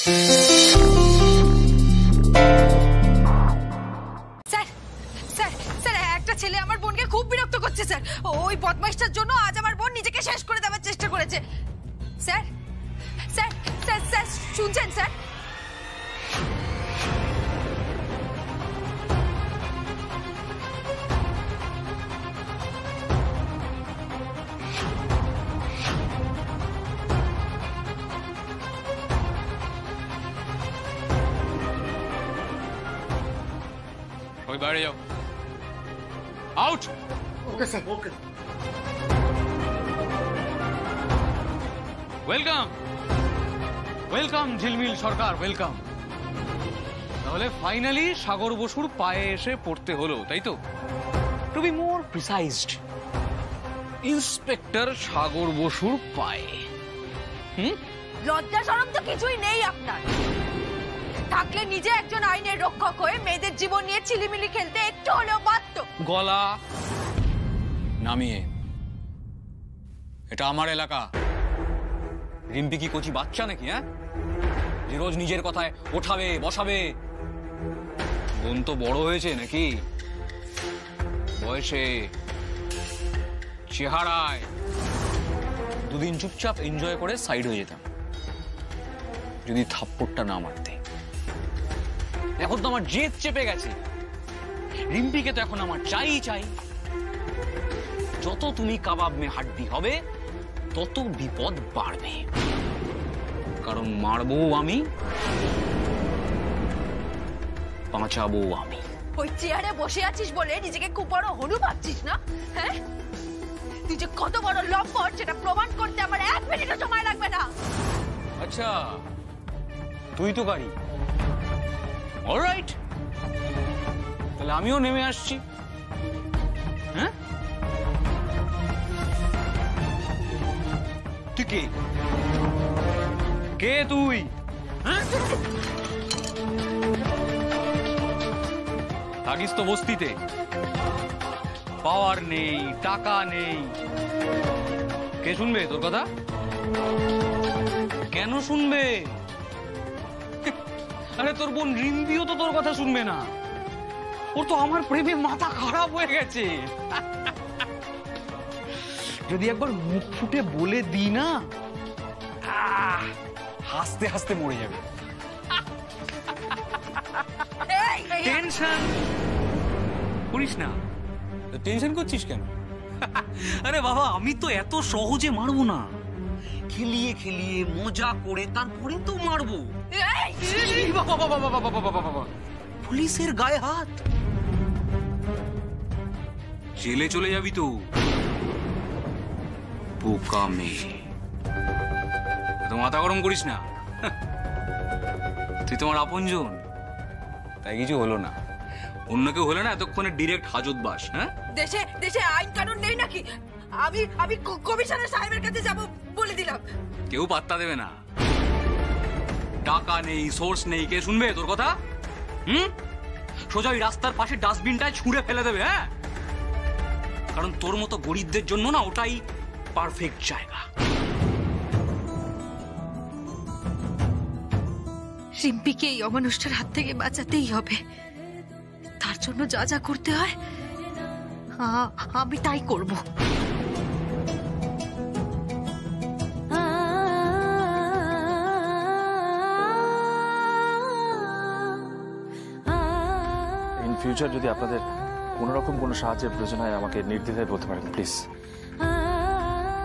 Sir sir sir একটা ছেলে আমার বোনকে খুব বিরক্ত করছে স্যার। ওই বদমাইশটার জন্য আজ আমার বোন নিজেকে শেষ করে দেওয়ার চেষ্টা করেছে। স্যার স্যার স্যার স্যার শুনছেন স্যার? বাইরে যাও। আউট। ওকে স্যার, ওকে। ওয়েলকাম ওয়েলকাম ঝিলমিল সরকার, ওয়েলকাম। তাহলে ফাইনালি সাগর বসুর পায়ে এসে পড়তে হলো, তাই তো? টু বি মোর প্রিসাইজড, ইন্সপেক্টর সাগর বসুর পায়ে। লজ্জা শরম তো কিছুই নেই আপনার। থাকলে নিজে একজন আইনের রক্ষক হয়ে মেয়েদের জীবন নিয়ে ছিলিমিলি খেলতে একটু হলেও বাধ্য। গলা নামিয়ে, এটা আমার এলাকা। রিম্পি কি কচি বাচ্চা নাকি, হ্যাঁ, যে রোজ নিজের কথায় ওঠাবে বসাবে? বোন তো বড় হয়েছে নাকি, বয়সে, চেহারায়। দুদিন চুপচাপ এনজয় করে সাইড হয়ে যেতাম যদি থাপ্পড়টা না মারতে। এখন তো আমার জেদ চেপে গেছে। রিম্পিকে তো এখন আমার চাই চাই। যত তুমি কাবাব মে হাড্ডি হবে তত বিপদ বাড়বে, কারণ মারবো আমি, বাঁচাবো আমি। ওই চেয়ারে বসে আছিস বলে নিজেকে খুব বড় হনু ভাবছিস না? হ্যাঁ, তুই যে কত বড় লম্পট সেটা প্রমাণ করতে আমার 1 মিনিটও সময় লাগবে না। আচ্ছা, তুই তো গাড়ি। অলরাইট, তাহলে আমিও নেমে আসছি। হ্যাঁ, তুই কে? কে তুই? হ্যাঁ, থাকিস তো বস্তিতে, পাওয়ার নেই, টাকা নেই। কে শুনবে তোর কথা? কেন শুনবে? আরে তোর বোন রিম্পিও তো তোর কথা শুনবে না। ওর তো আমার প্রেমে মাথা খারাপ হয়ে গেছে। যদি একবার মুখ ফুটে বলে দি না, হাসতে হাসতে মরে যাবে। টেনশন করিস না। টেনশন করছিস কেন? আরে বাবা, আমি তো এত সহজে মারবো না। খেলিয়ে খেলিয়ে মজা করে তারপরে তো মারবো। পুলিশের গায়ে হাত, জেলে চলে যাবি তো। বোকা মেয়ে, তো মাথা গরম করিস না। তুই তোমার আপনজন, তাই কিছু হলো না। অন্য কেউ হলে না এতক্ষণে ডিরেক্ট হাজতবাস। হ্যাঁ, দেশে দেশে আইন কানুন নেই নাকি? আমি কমিশনার সাহেবের কাছে যাব বলে দিলাম। কেউ পাত্তা দেবে না। টাকা নেই, সোর্স নেই, কে শুনবে তোর কথা? সোজা ওই রাস্তার পাশে ডাস্টবিনটায় ছুঁড়ে ফেলে দেবে। হ্যাঁ, কারণ তোর মতো গরিবদের জন্য না ওটাই পারফেক্ট জায়গা। রিম্পিকে এই অমানুষটার হাত থেকে বাঁচাতেই হবে। তার জন্য যা যা করতে হয় আমি তাই করব। ইন ফিউচার যদি আপনাদের কোনো রকম কোনো সাহায্যের প্রয়োজন হয় আমাকে নির্দ্বিধায় বলতে পারেন প্লিজ।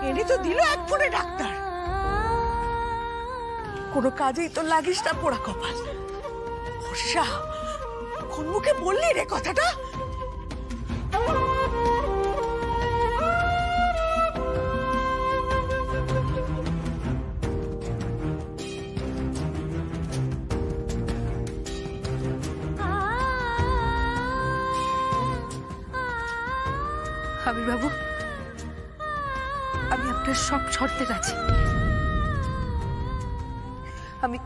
এনে তো দিল 1 ফোনে ডাক্তার, কোনো কাজেই তো লাগিস না, পোড়া কপাল। বর্ষা, কোন মুখে বললি রে কথাটা? আবির বাবু, আমি আপনার সব শর্তে রাজি। আমি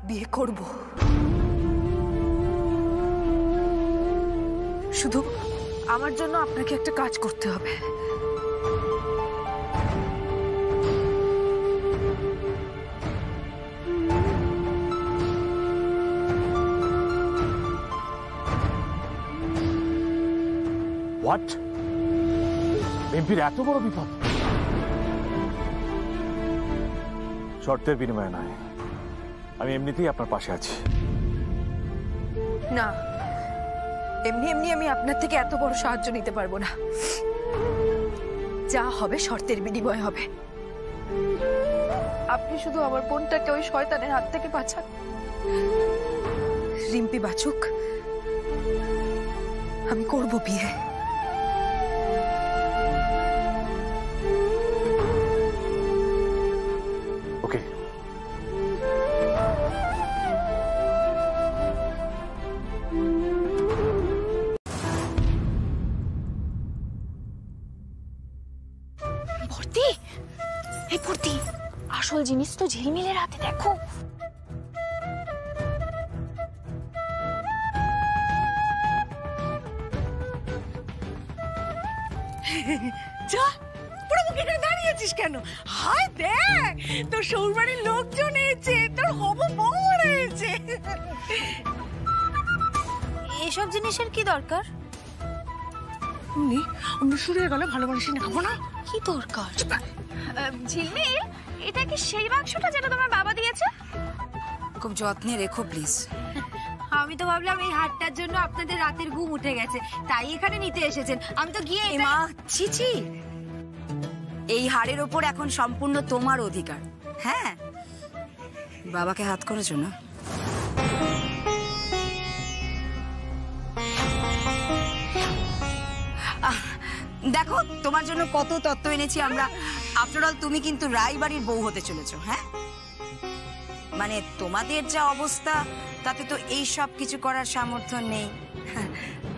বিয়ে করব, শুধু আমার জন্য আপনাকে একটা কাজ করতে হবে। হোয়াট? এমপির এত বড় বিপদ? শর্তের বিনিময়ে নয়, আমি এমনিতেই আপনার পাশে আছি। না, এমনি এমনি আমি আপনার থেকে এত বড় সাহায্য নিতে পারবো না। যা হবে শর্তের বিনিময় হবে। আপনি শুধু আমার বোনটাকে ওই শয়তানের হাত থেকে বাঁচান। রিম্পি বাঁচুক, আমি করব বিয়ে। ওকে, ভর্তি, এই ভর্তি, আসল জিনিস তো ঝিলমিলের হাতে। দেখো যা, পুরো মুখে এখানে দাঁড়িয়েছিস কেন? হায় দেখ, তোর শ্বশুরবাড়ির লোকজন এসেছে, তোর হবু বউ এসেছে। এসব জিনিসের কি দরকার? অমনি শুরু হয়ে গেল, ভালো মানুষই না খাবো না। কি দরকার? ঝিলমিল, এটা কি সেই বাক্সটা যেটা তোমার বাবা দিয়েছে? খুব যত্নে রেখো প্লিজ। আমি তো ভাবলাম এই হাটটার জন্য আপনাদের রাতের ঘুম উঠে গেছে, তাই এখানে নিতে এসেছেন। আমি তো গিয়ে মা, ছিছি, এই হাড়ের ওপর এখন সম্পূর্ণ তোমার অধিকার। হ্যাঁ, বাবাকে হাত করেছো না? দেখো, তোমার জন্য কত তত্ত্ব এনেছি আমরা। আফটার অল তুমি কিন্তু রায়বাড়ির বউ হতে চলেছো। হ্যাঁ, মানে তোমাদের যা অবস্থা, তাতে তো এই সব কিছু করার সামর্থ্য নেই,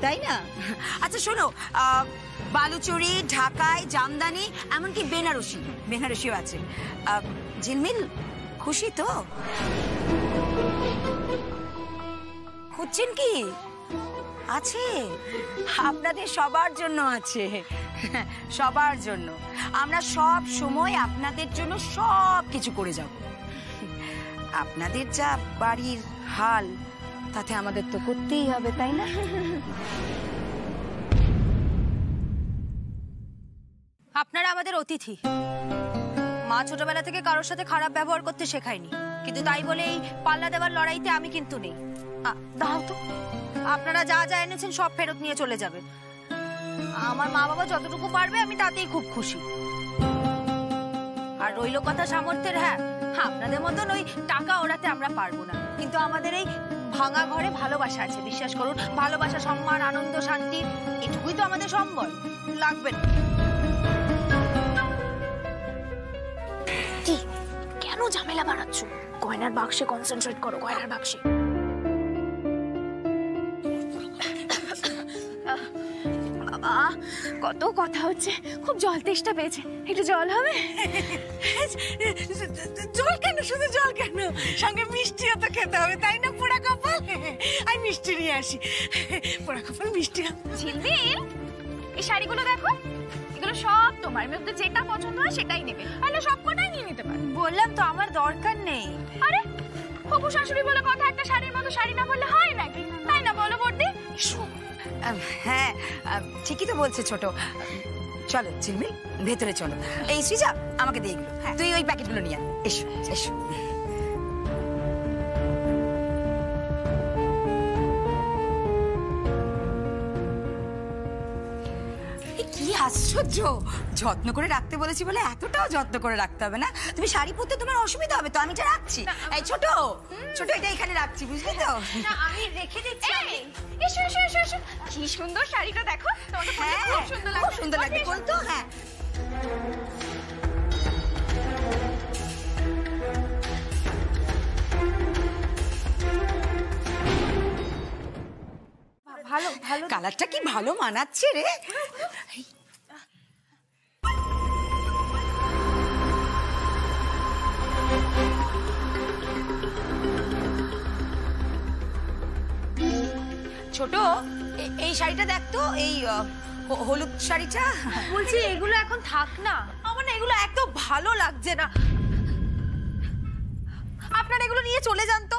তাই না? আচ্ছা শোনো, বালুচুরি, ঢাকায় জামদানি, এমনকি বেনারসিও আছে। ঝিলমিল খুশি তো? খুঁজছেন কি? আছে, আপনাদের সবার জন্য আছে, সবার জন্য। আমরা সব সময় আপনাদের জন্য সব কিছু করে যাব। আপনাদের যা বাড়ির হাল, তাতে আমাদের তো করতেই হবে, তাই না? আপনারা আমাদের অতিথি। মা ছোটবেলা থেকে কারোর সাথে খারাপ ব্যবহার করতে শেখায়নি, কিন্তু তাই বলে এই পাল্লা দেওয়ার লড়াইতে আমি কিন্তু নেই। দাও তো, আপনারা যা যা এনেছেন সব ফেরত নিয়ে চলে যাবেন। আমার মা বাবা যতটুকু পারবে আমি তাতেই খুব খুশি। আর রইল কথা সামর্থ্যের, হ্যাঁ, আপনাদের মতন ওই টাকা ওড়াতে আমরা পারবো না, কিন্তু আমাদের এই ভাঙা ঘরে ভালোবাসা আছে, বিশ্বাস করুন। ভালোবাসা, সম্মান, আনন্দ, শান্তি, এটুকুই তো আমাদের সম্বল। লাগবে না। কি, কেন ঝামেলা বাড়াচ্ছ? গয়নার বাক্সে কনসেন্ট্রেট করো, গয়নার বাক্সে। বাবা, কত কথা হচ্ছে, খুব জল তেষ্টা পেয়েছে, একটু জল হবে? জল কেন, শুধু জল কেন, সঙ্গে মিষ্টিও তো খেতে হবে, তাই না পোড়া কপাল? আমি মিষ্টি নিয়ে আসি। পোড়া কপাল, মিষ্টি। ঝিলমিল, এই শাড়িগুলো দেখো, এগুলো সব তোমার। মধ্যে যেটা পছন্দ হয় সেটাই নেবে, তাহলে সবকটাই নিয়ে নিতে পারো। বললাম তো আমার দরকার নেই। আরে, হবু শাশুড়ি বলে কথা, একটা শাড়ির মতো শাড়ি না বললে হয় নাকি? তাই না বলো বর্দি? হ্যাঁ, ঠিকই তো বলছে ছোট। চলো ঝিলমিল, ভেতরে চলো। এই সৃজা, আমাকে দিয়ে এগুলো। তুই ওই প্যাকেটগুলো নিয়ে আয়। এসো এসো। কি আশ্চর্য, যত্ন করে রাখতে বলেছি বলে এতটাও যত্ন করে রাখতে হবে না। তুমি শাড়ি পরতে তোমার অসুবিধা হবে তো, আমি এটা রাখছি। এই ছোট ছোট, এটা এখানে রাখছি, বুঝলি তো? না, আমি রেখে দিচ্ছি। এসো এসো এসো এসো, কি সুন্দর শাড়িটা দেখো, তোমাকে পরলে হ্যাঁ, খুব সুন্দর লাগবে। খুব সুন্দর লাগবে বলতো। হ্যাঁ, ভালো ভালো। কালারটা কি ভালো মানাচ্ছে রে। ছোট, এই শাড়িটা দেখ তো, এই হলুদ শাড়িটা। বলছি এগুলো এখন থাক না, আমার না এগুলো একদম ভালো লাগছে না। আপনারা এগুলো নিয়ে চলে যান তো,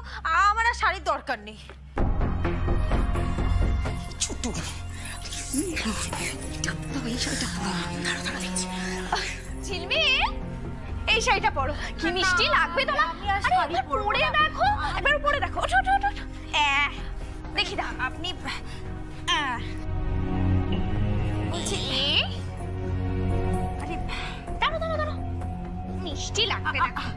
আমার আর শাড়ির দরকার নেই। ছোট, ঝিলমি এই শাড়িটা পরো, কি মিষ্টি লাগবে তোমার। আরে একবার পরে দেখো, একবার পরে দেখো। ওঠো ওঠো ওঠো। দেখি দাও আপনি বলছি আরে দাঁড়ো দাঁড়ো দাঁড়ো, মিষ্টি লাগবে দেখো।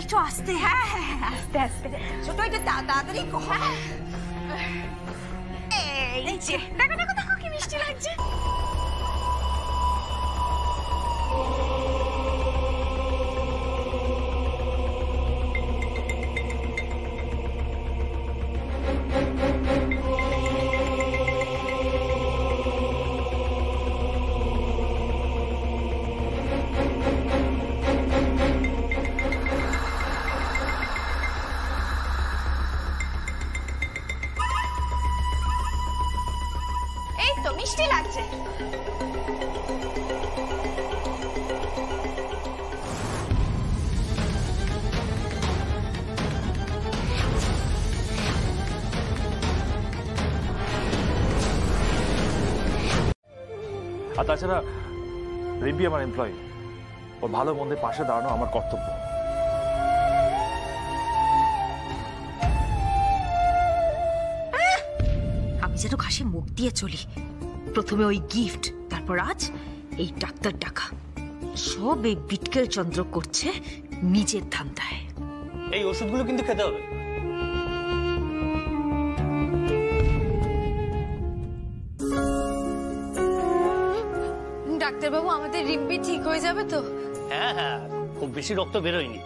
একটু আস্তে, হ্যাঁ হ্যাঁ হ্যাঁ আস্তে আস্তে। ছোট এটা তাড়াতাড়ি কর। এই যে দেখো দেখো দেখো কি মিষ্টি লাগছে। এই তো মিষ্টি লাগছে। আর তাছাড়া রিম্পি আমার এমপ্লয়ি, ওর ভালো মন্দের পাশে দাঁড়ানো আমার কর্তব্য। আমি যেন ঘাসে মুখ দিয়ে চলি। প্রথমে ওই গিফট, তারপর আজ এই ডাক্তার ডাকা। সব এই বিটকেল চন্দ্র করছে নিজের ধান্দায়। এই ওষুধগুলো কিন্তু খেতে হবে। ডাক্তারবাবু, আমাদের রিম্পি ঠিক হয়ে যাবে তো? হ্যাঁ হ্যাঁ, খুব বেশি রক্ত বেরোয়নি।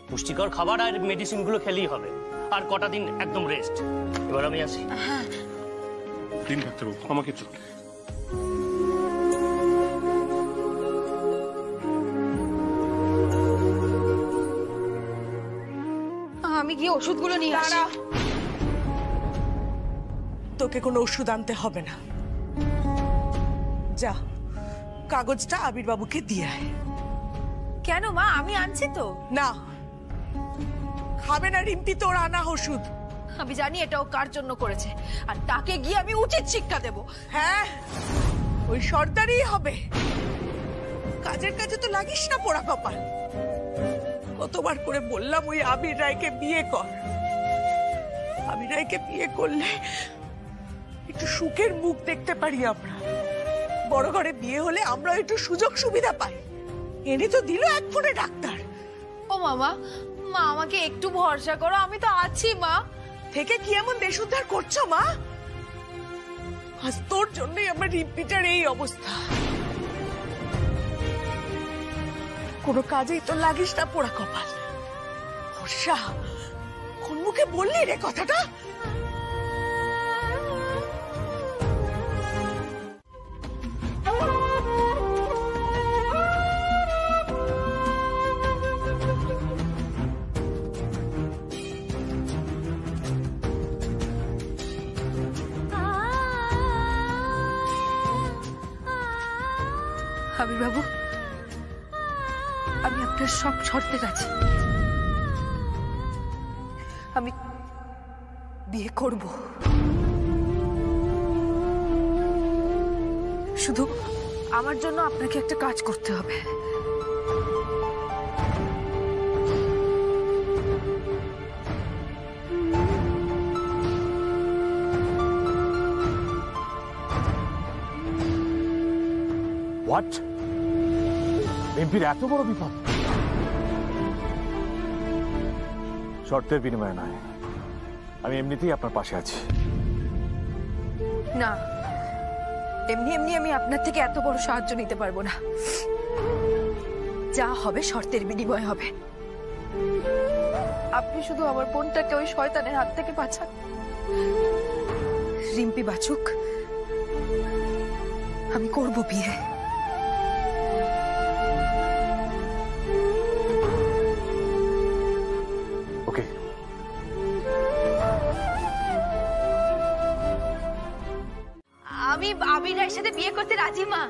পুষ্টিকর খাবার আর মেডিসিনগুলো খেলেই হবে। আর কটা দিন একদম রেস্ট। এবার আমি আসি। দিন ডাক্তারবাবু, আমাকে তো আমি গিয়ে ওষুধগুলো নিয়ে আসি। তোকে কোনো ওষুধ আনতে হবে না, যা কাগজটা আবির বাবুকে দিয়ে আয়। কেন মা, আমি আনছি তো। না, খাবে না রিম্পি তোর আনা ওষুধ। আমি জানি এটা ও কার জন্য করেছে, আর তাকে গিয়ে আমি উচিত শিক্ষা দেব। হ্যাঁ, ওই সর্দারই হবে। কাজের কাজে তো লাগিস না পোড়া কপাল। কতবার করে বললাম ওই আবির রায়কে বিয়ে কর। আবির রায়কে বিয়ে করলে একটু সুখের মুখ দেখতে পারি আমরা। বড় ঘরে বিয়ে হলে আমরা একটু সুযোগ সুবিধা পাই। এনে তো দিল এক ফোনে ডাক্তার। ও মামা, মা আমাকে একটু ভরসা করো, আমি তো আছি মা। থেকে কি এমন দেশ উদ্ধার করছো মা? আজ তোর জন্যই আমার রিম্পিটার এই অবস্থা। কোনো কাজেই তো লাগিস না পোড়া কপাল। হর্ষা, কোন মুখে বললি রে কথাটা? আবির বাবু, আমি আপনার সব শর্তে রাজি। আমি বিয়ে করব, শুধু আমার জন্য আপনাকে একটা কাজ করতে হবে। হোয়াট? এমপির এত বড় বিপদ? শর্তের বিনিময়ে নয়, আমি এমনিতেই আপনার পাশে আছি। না, এমনি এমনি আমি আপনার থেকে এত বড় সাহায্য নিতে পারবো না। যা হবে শর্তের বিনিময় হবে। আপনি শুধু আমার বোনটাকে ওই শয়তানের হাত থেকে বাঁচান। রিম্পি বাঁচুক, আমি করব বিয়ে। ওকে, আমি আবির রায়ের সাথে বিয়ে করতে রাজি মা।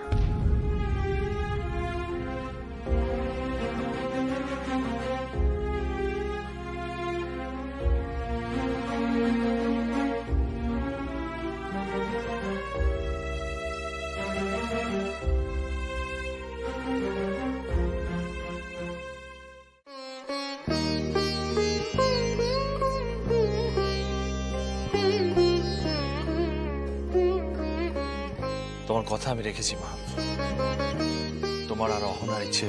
কথা আমি রেখেছি মা। তোমার আর অহনার ইচ্ছে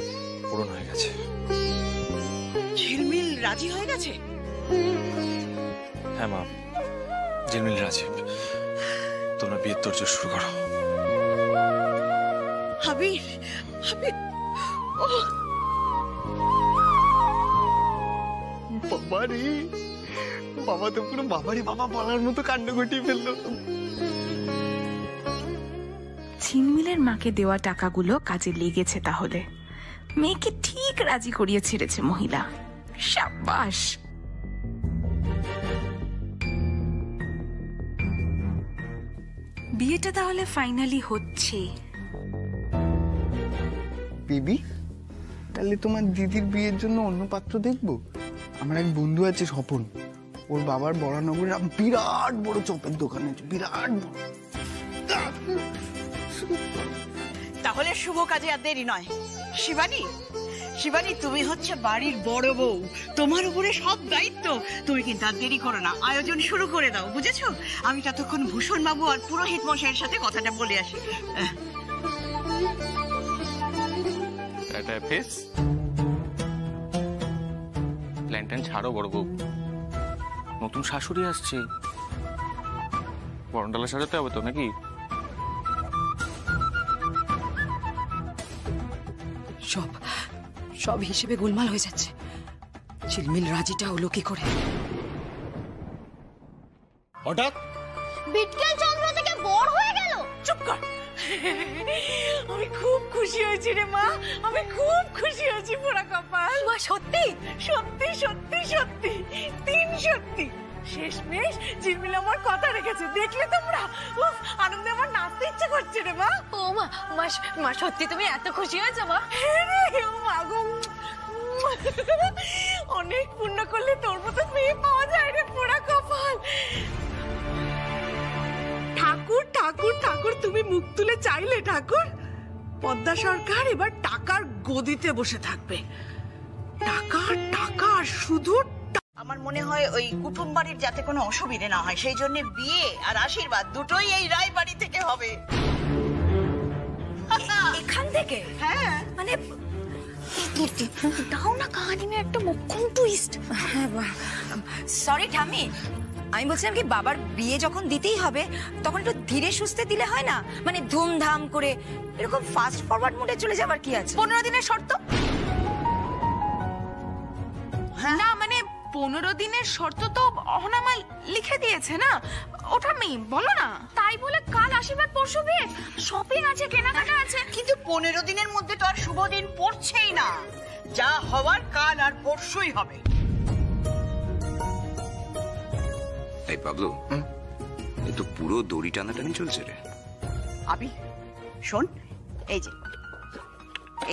পূরণ হয়ে গেছে। ঝিলমিল রাজি হয়ে গেছে? হ্যাঁ মা, ঝিলমিল রাজি। তোমরা বিয়ের তোড়জোড় শুরু করো। আবির, আবির, বাবারে বাবা তো পুরো বাবারে বাবা বলার মতো কাণ্ড ঘটিয়ে ফেললো। ঝিলমিলের মাকে দেওয়া টাকাগুলো কাজে লেগেছে তাহলে। মেয়েকে ঠিক রাজি করিয়ে ছেড়েছে মহিলা। সাবাস। বিয়েটা তাহলে ফাইনালি হচ্ছে। বিবি, তাহলে তোমার দিদির বিয়ের জন্য অন্য পাত্র দেখবো। আমার এক বন্ধু আছে স্বপন, ওর বাবার বরানগরে বিরাট বড় চপের দোকান আছে, বিরাট বড়। তাহলে শুভ কাজে আর দেরি নয়। শিবানী, শিবানী, তুমি হচ্ছে বাড়ির বড় বউ, তোমার উপরে সব দায়িত্ব। তুমি কিন্তু আর দেরি করো না, আয়োজন শুরু করে দাও, বুঝেছো? আমি ততক্ষণ ভূষণ বাবু আর পুরোহিত মশাইয়ের সাথে কথাটা বলে আসি। প্ল্যান ছাড়ো বড় বউ, নতুন শাশুড়ি আসছে, বরণডালা সাজাতে হবে তো নাকি? সব সব হিসেবে গোলমাল হয়ে যাচ্ছে। ঝিলমিল রাজিটা হলো কি করে? হঠাৎ বিটকেল চন্দ্র থেকে বড় হয়ে গেল। চুপ কর। আমি খুব খুশি হয়েছি রে মা, আমি খুব খুশি হয়েছি। পোড়া কপাল মা, সত্যি সত্যি সত্যি সত্যি, তিন সত্যি। শেষমেশ ঝিলমিল আমার কথা রেখেছে, দেখলে তোমরা? উফ, আনন্দে আমার নাচতে ইচ্ছে করছে রে মা। ও মা, মা সত্যি তুমি এত খুশি হয়েছো মা? হ্যাঁ রে, ও মা গো, অনেক পুণ্য করলে তোর মতো মেয়ে পাওয়া যায় রে পোড়া কপাল। ঠাকুর ঠাকুর ঠাকুর, তুমি মুখ তুলে চাইলে ঠাকুর, পদ্মা সরকার এবার টাকার গদিতে বসে থাকবে। টাকা টাকা, শুধু আমার মনে হয় ওই কুটুম বাড়ির যাতে কোনো অসুবিধে না হয়, সেই জন্য বিয়ে আর আশীর্বাদ দুটোই এই রায় বাড়ি থেকে হবে। এখান থেকে? হ্যাঁ, মানে দাও না কাহানি মে একটা মুখ্যম টুইস্ট। সরি ঠামি, আমি বলছিলাম কি, বাবার বিয়ে যখন দিতেই হবে তখন একটু ধীরে সুস্থে দিলে হয় না? মানে ধুমধাম করে, এরকম ফাস্ট ফরওয়ার্ড মোডে চলে যাবার কি আছে? 15 দিনের শর্ত না, মানে 15 দিনের শর্ত তো অহনামা লিখে দিয়েছে না, ওটা আমি বলো না। তাই বলে কাল আশীর্বাদ পরশু বিয়ে, শপিং আছে, কেনাকাটা আছে। কিন্তু 15 দিনের মধ্যে তো আর শুভ দিন পড়ছেই না, যা হওয়ার কাল আর পরশুই হবে। এই পাবলু, এ তো পুরো দড়ি টানাটানি চলছে রে। আবি শোন, এই যে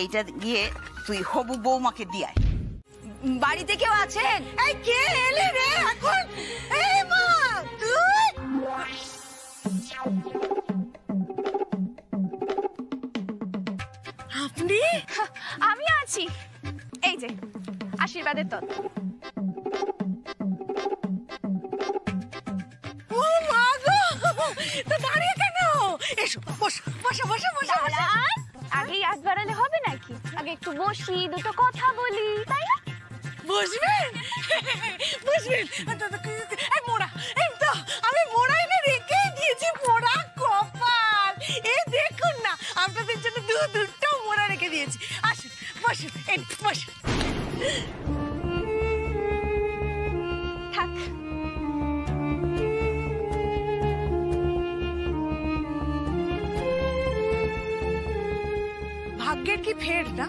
এইটা গিয়ে তুই হবু বৌমাকে দিয়ে আয়। বাড়িতে কেউ আছেন? এই কে এলে রে এখন? এই মা, তুই? আপনি? আমি আছি, এই যে আশীর্বাদের তত্ত্ব। ও মা গো, তো দাঁড়িয়ে কেন? এসো, বসো বসো বসো বসো। আগেই হাত বাড়ালে হবে নাকি? আগে একটু বসি, দুটো কথা বলি, তাই না? বসবেন বসবেন। এই মোড়া, এই তো আমি মোড়া এনে রেখে দিয়েছি। মোড়া কপাল, এই দেখুন না, আপনাদের জন্য দুটো মোড়া রেখে দিয়েছি। আসুন বসুন, এই বসুন। থাক। ভাগ্যের কি ফের না?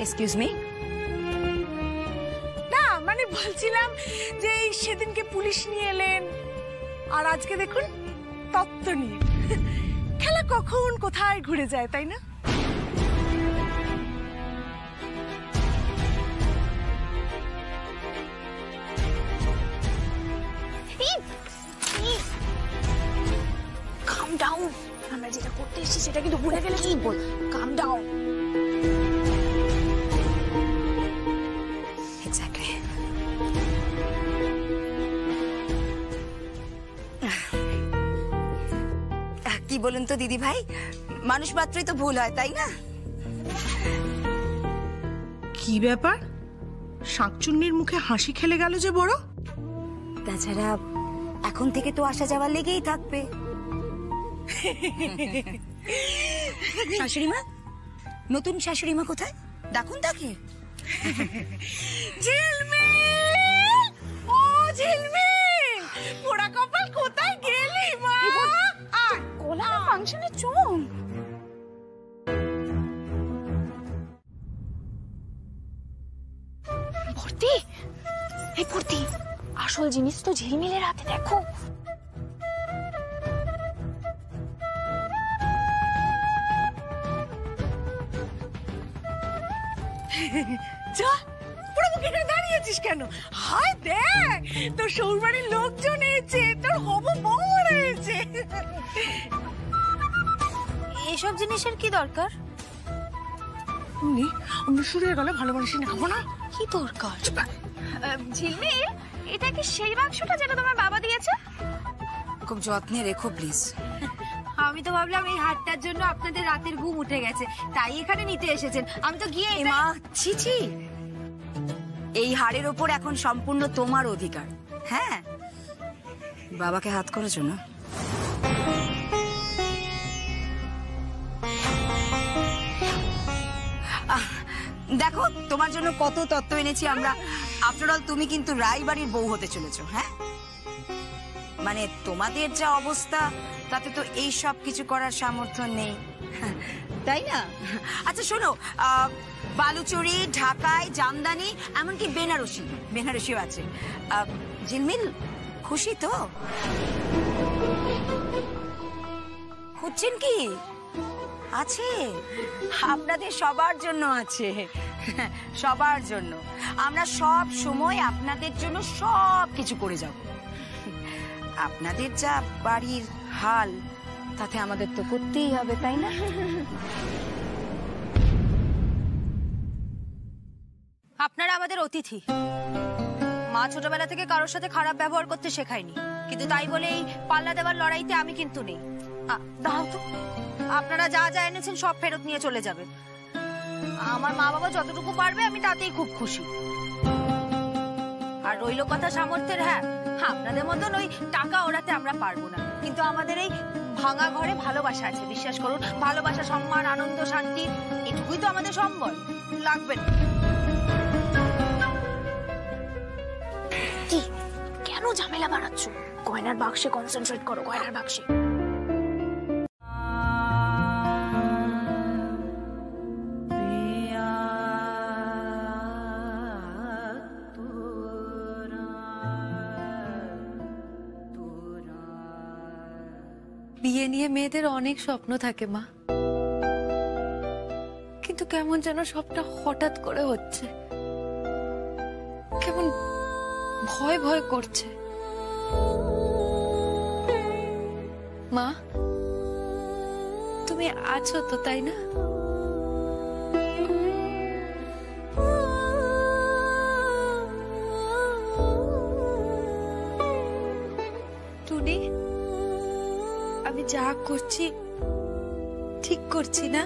Excuse me? না মানে বলছিলাম যে সেদিনকে পুলিশ নিয়ে এলেন, আর আজকে দেখুন তত্ত্ব নিয়ে। খেলা কখন কোথায় ঘুরে যায়, তাই না? কাম ডাউন, আমরা যেটা করতে এসেছি সেটা কিন্তু ভুলে গেলে কি বল। কাম ডাউন। এক্স্যাক্টলি। কি কি বলুন তো দিদি ভাই, মানুষ মাত্রই তো ভুল হয়, তাই না? কি ব্যাপার, শাকচুন্নির মুখে হাসি খেলে গেল যে বড়? তাছাড়া এখন থেকে তো আসা যাওয়া লেগেই থাকবে। শাশুড়ি মা, নতুন শাশুড়ি মা কোথায়? ডাকুন তাকে। ঝিলমিল, ও ঝিলমিল, পোড়া কপাল কোথায় গেলি মা? কোলা ফাংশনে চুম। ভর্তি, এই ভর্তি, আসল জিনিস তো ঝিলমিলের হাতে, দেখো। যা, পুরো মুখে করে দাঁড়িয়েছিস কেন? হায় দেখ, তোর শ্বশুরবাড়ির লোকজন এসেছে, তোর হবু বউ রয়েছে। এসব জিনিসের কি দরকার? অন্য শুরু হয়ে গেল, ভালো মানুষ না খাবো না। কি দরকার? ঝিলমিল, এটা কি সেই বাক্সটা যেটা তোমার বাবা দিয়েছে? খুব যত্নে রেখো প্লিজ। আমি তো ভাবলাম এই হারটার জন্য আপনাদের রাতের ঘুম উঠে গেছে, তাই এখানে নিতে এসেছেন। আমি তো গিয়ে মা, ছি ছি, এই হাড়ের ওপর এখন সম্পূর্ণ তোমার অধিকার। হ্যাঁ, বাবাকে হাত করেছো না? দেখো, তোমার জন্য কত তত্ত্ব এনেছি আমরা। আফটার অল তুমি কিন্তু রায়বাড়ির বউ হতে চলেছো। হ্যাঁ, মানে তোমাদের যা অবস্থা, তাতে তো এই সব কিছু করার সামর্থ্য নেই, তাই না? আচ্ছা শোনো, বালুচুরি, ঢাকায় জামদানি, এমনকি বেনারসিও আছে। ঝিলমিল খুশি তো? খুঁজছেন কি? আছে, আপনাদের সবার জন্য আছে, সবার জন্য। আমরা সব সময় আপনাদের জন্য সব কিছু করে যাব। আপনাদের যা বাড়ির হাল, তাতে আমাদের তো করতেই হবে, তাই না? আপনারা আমাদের অতিথি। মা ছোটবেলা থেকে কারোর সাথে খারাপ ব্যবহার করতে শেখায়নি, কিন্তু তাই বলে এই পাল্লা দেওয়ার লড়াইতে আমি কিন্তু নেই। দাও তো, আপনারা যা যা এনেছেন সব ফেরত নিয়ে চলে যাবে। আমার মা বাবা যতটুকু পারবে আমি তাতেই খুব খুশি। আর রইল কথা সামর্থ্যের, হ্যাঁ, আপনাদের মতন ওই টাকা ওড়াতে আমরা পারবো না, কিন্তু আমাদের এই ভাঙা ঘরে ভালোবাসা আছে, বিশ্বাস করুন। ভালোবাসা, সম্মান, আনন্দ, শান্তি, এটুকুই তো আমাদের সম্বল। লাগবে না। কি, কেন ঝামেলা বাড়াচ্ছ? গয়নার বাক্সে কনসেন্ট্রেট করো, গয়নার বাক্সে। বিয়ে নিয়ে মেয়েদের অনেক স্বপ্ন থাকে মা, কিন্তু কেমন যেন সবটা হঠাৎ করে হচ্ছে, কেমন ভয় ভয় করছে। মা, তুমি আছো তো, তাই না? টুনি, আমি যা করছি ঠিক করছি না?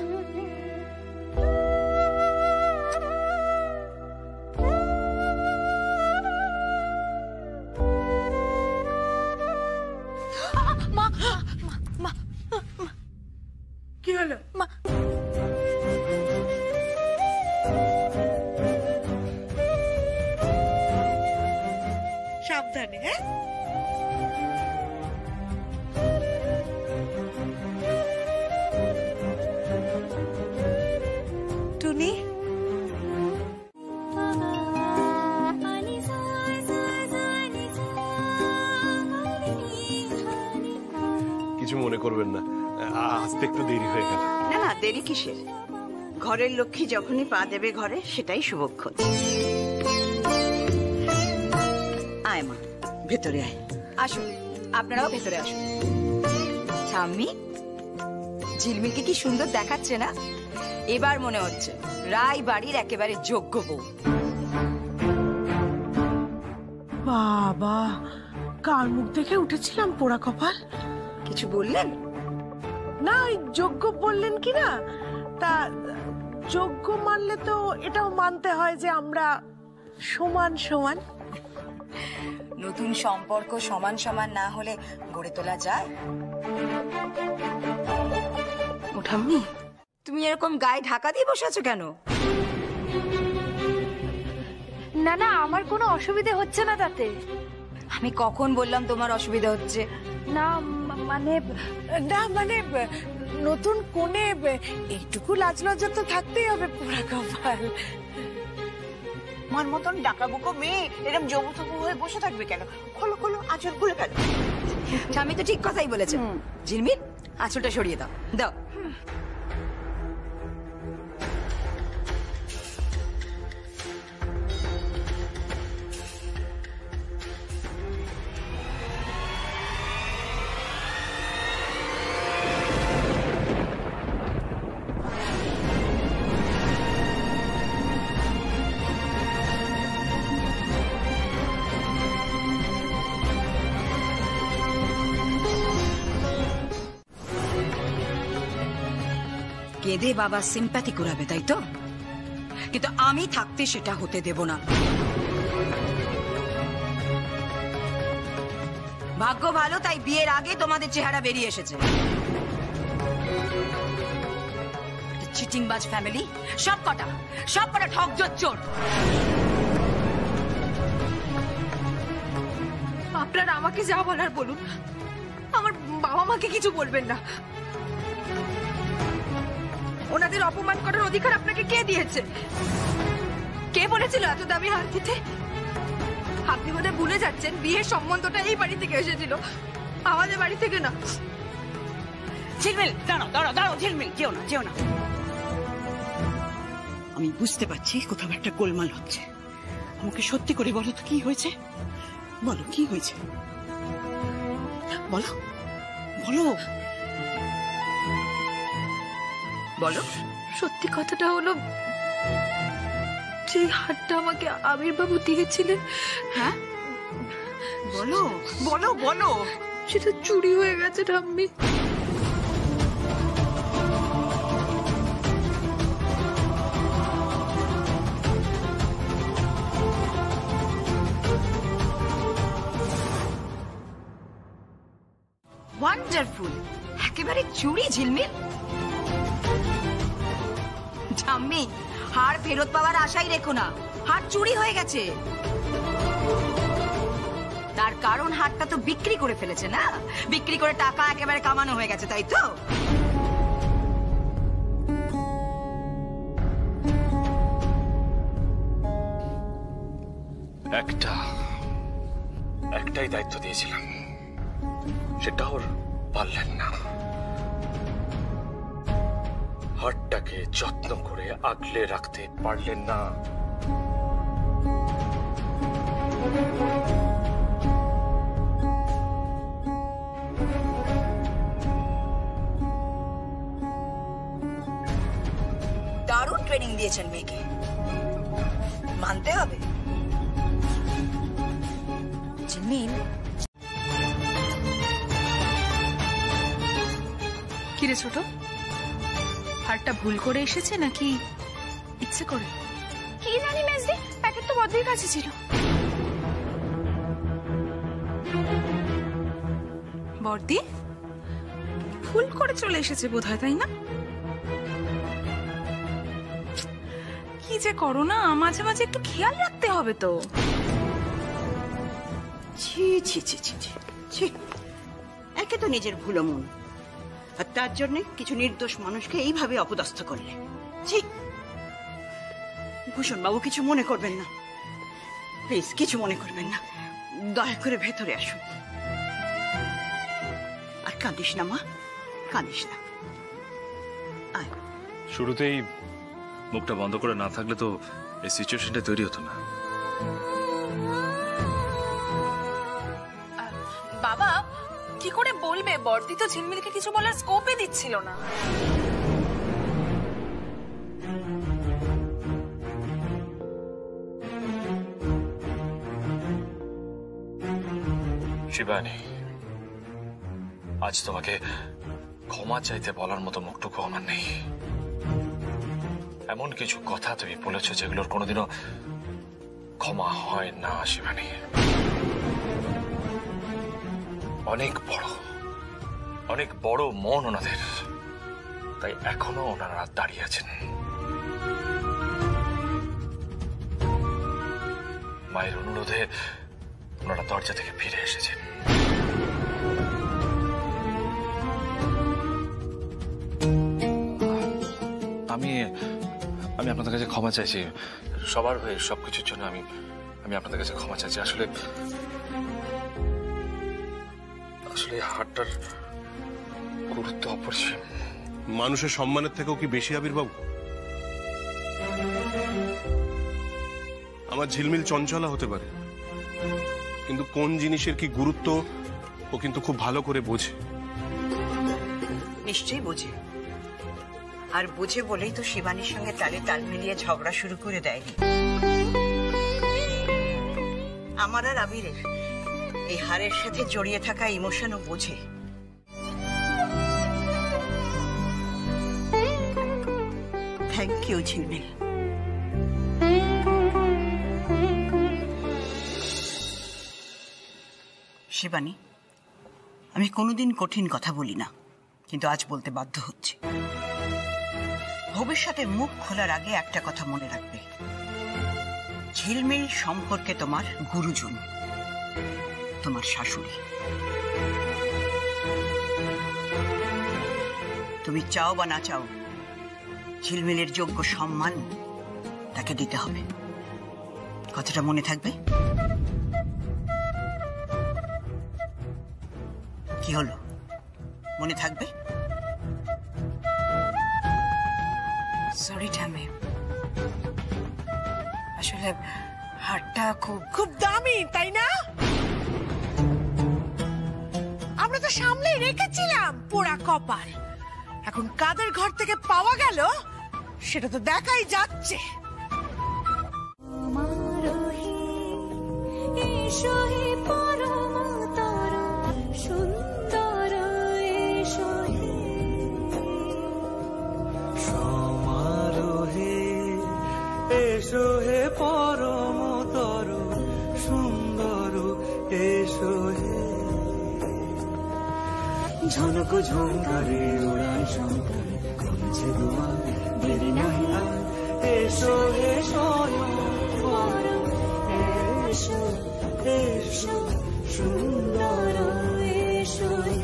কি হলো মা? সাবধানে, হ্যাঁ? টুনি, কিছু মনে করবেন না, আসতে একটু দেরি হয়ে গেল। না না, দেরি কিসের? ঘরের লক্ষ্মী যখনই পা দেবে ঘরে, সেটাই শুভক্ষণ। আয় মা, ভেতরে আয়। আসুন, আপনারাও ভেতরে আসুন। ঠাম্মি, ঝিলমিলকে কি সুন্দর দেখাচ্ছে না? এবার মনে হচ্ছে রায় বাড়ির একেবারে যোগ্য বউ। বাবা, কার মুখ দেখে উঠেছিলাম পোড়া কপাল। কিছু বললেন? না ওই যোগ্য বললেন কি না, তা যোগ্য মানলে তো এটাও মানতে হয় যে আমরা সমান সমান। নতুন সম্পর্ক সমান সমান না হলে গড়ে তোলা যায়? ও ঠাম্মি, তুমি এরকম গায়ে ঢাকা দিয়ে বসে আছো কেন? না না, আমার কোনো অসুবিধে হচ্ছে না তাতে। আমি কখন বললাম তোমার অসুবিধা হচ্ছে? না মানে নতুন কোণে এইটুকু লাজ লজ্জা তো থাকতেই হবে পোড়া কপাল। আমার মতন ডাকাবুকো মেয়ে এরকম জবুথবু হয়ে বসে থাকবে কেন? খোলো খোলো, আঁচল খুলে ফেলো। আমি তো ঠিক কথাই বলেছে। ঝিলমিল, আঁচলটা সরিয়ে দাও, দাও। কেঁদে বাবা সিম্প্যাথি করাবে, তাই তো? কিন্তু আমি থাকতে সেটা হতে দেব না। ভাগ্য ভালো তাই বিয়ের আগে তোমাদের চেহারা বেরিয়ে এসেছে। চিটিংবাজ ফ্যামিলি, সব কটা ঠকজোচ্চোর। আপনারা আমাকে যা বলার বলুন, আমার বাবা মাকে কিছু বলবেন না। ওনাদের অপমান করার অধিকার আপনাকে কে দিয়েছে? কে বলেছিল এত দামি হার দিতে? আপনি বোধহয় ভুলে যাচ্ছেন বিয়ের সম্বন্ধটা এই বাড়ি থেকে এসেছিল, আমাদের বাড়ি থেকে না। ঝিলমিল, দাঁড়াও দাঁড়াও দাঁড়াও, ঝিলমিল যেও না যেও না। আমি বুঝতে পারছি কোথাও একটা গোলমাল হচ্ছে। আমাকে সত্যি করে বলো তো কি হয়েছে? বলো কি হয়েছে, বলো বলো বলো। সত্যি কথাটা হলো, যে হারটা আমাকে আবির বাবু দিয়েছিলেন, হ্যাঁ বলো বলো বলো। সেটা চুরি হয়ে গেছে ঠাম্মি। ওয়ান্ডারফুল, একেবারে চুরি। ঝিলমিল, ঠাম্মি, হার ফেরত পাওয়ার আশাই রেখো না। হার চুরি হয়ে গেছে, তার কারণ হারটা তো বিক্রি করে ফেলেছে না? বিক্রি করে টাকা একেবারে কামানো হয়ে গেছে, তাই তো? একটাই দায়িত্ব দিয়েছিলাম, সেটা ওর পারলেন না। হারটাকে যত্ন করে আগলে রাখতে পারলেন না। দারুণ ট্রেনিং দিয়েছেন মেয়েকে, মানতে হবে। ঝিলমিল, কিরে ছোট, হারটা ভুল করে এসেছে নাকি ইচ্ছে করে? কি জানি মেজদি, প্যাকেট তো বদ্রির কাছে ছিল। বর্দি ভুল করে চলে এসেছে বোধহয়, তাই না? কি যে করো না, মাঝে মাঝে একটু খেয়াল রাখতে হবে তো। ছি ছি ছি ছি ছি ছি, একে তো নিজের ভুলো মন, আর তার জন্য কিছু নির্দোষ মানুষকে এইভাবে অপদস্থ করলে। ছি, ভূষণ বাবু কিছু মনে করবেন না, প্লিজ কিছু মনে করবেন না, দয়া করে ভেতরে আসুন। আর কাঁদিস না মা, কাঁদিস না। আয়। শুরুতেই মুখটা বন্ধ করে না থাকলে তো এই সিচুয়েশনটা তৈরি হতো না। বাবা কি করে বলবে? বর্দি তো ঝিলমিলকে কিছু বলার স্কোপই দিচ্ছিল না। শিবানী, আজ তোমাকে ক্ষমা চাইতে বলার মতো মুখটুকু আমার নেই। এমন কিছু কথা তুমি বলেছো যেগুলোর কোনোদিনও ক্ষমা হয় না শিবানী। অনেক বড় মন ওনাদের, তাই এখনো ওনারা দাঁড়িয়ে আছেন। মায়ের অনুরোধে ওনারা দরজা থেকে ফিরে এসেছেন। আমি আপনাদের কাছে ক্ষমা চাইছি, সবার হয়ে সবকিছুর জন্য আমি আপনাদের কাছে ক্ষমা চাইছি। আসলে হাটটার গুরুত্ব অপরিসীম। মানুষের সম্মানের থেকেও কি বেশি আবির্বাবু? আমার ঝিলমিল চঞ্চলা হতে পারে, কিন্তু কোন জিনিসের কি গুরুত্ব ও কিন্তু খুব ভালো করে বোঝে। নিশ্চয়ই বোঝে, আর বোঝে বলেই তো শিবানীর সঙ্গে তালে তাল মিলিয়ে ঝগড়া শুরু করে দেয়নি। আমার আর আবিরের এই হারের সাথে জড়িয়ে থাকা ইমোশনও বোঝে। থ্যাংক ইউ ঝিলমিল। শিবানী, আমি কোনোদিন কঠিন কথা বলি না, কিন্তু আজ বলতে বাধ্য হচ্ছে। ভবিষ্যতে মুখ খোলার আগে একটা কথা মনে রাখবে, ঝিলমিল সম্পর্কে তোমার গুরুজন, তোমার শাশুড়ি। তুমি চাও বা না চাও, ঝিলমিলের যোগ্য সম্মান তাকে দিতে হবে। কথাটা মনে থাকবে? কি হলো, মনে থাকবে? সরি ঠাম্মি, আসলে হারটা খুব দামি, তাই না? আমরা তো সামলে রেখেছিলাম, পোড়া কপাল। এখন কাদের ঘর থেকে পাওয়া গেল সেটা তো দেখাই যাচ্ছে। এসো হে পরমতর সুন্দর, এসো হে ঝনক ঝঙ্কারে ওড়ায় শঙ্কর, করছে দুয়ার দেরি নাহি আর। এসো হে স্বয়ং এসো, এসো সুন্দর, এসো হে